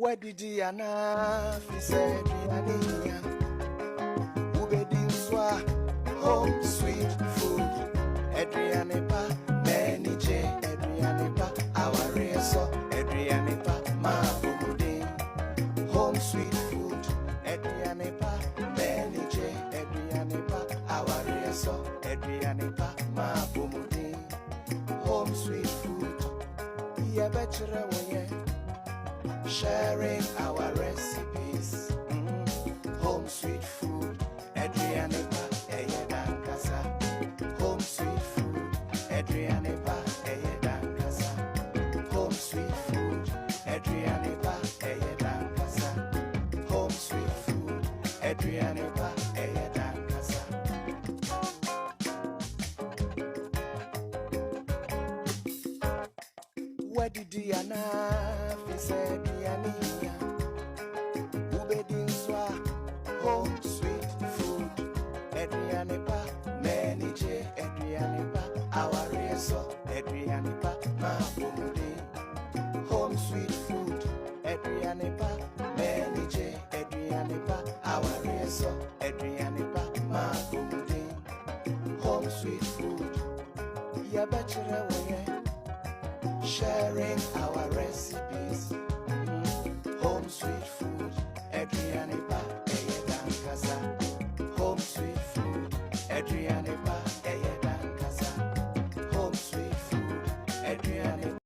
Where did Diana fi said Diania? Ubedi swa home sweet food. Adrianepa menije Adrianepa our reso Adrianepa ma bumude. Home sweet food. Adrianepa menije Adrianepa our reso Adrianepa ma bumude. Home sweet food. Yeah, better way. Sharing our recipes. Home sweet food. Adrianepa Eyedankasa. Home sweet food. Adrianepa Eyedankasa. Home sweet food. Adrianepa Eyedankasa. Home sweet food. Adrianepa Eyedankasa. Where did Diana fi said Diania? Ubedi swa home sweet food. Adrianepa menije Adrianepa our reso Adrianepa ma bumude. Home sweet food. Adrianepa menije Adrianepa our reso Adrianepa ma bumude. Home sweet food. Yeah, better way. Sharing our recipes. Home sweet food.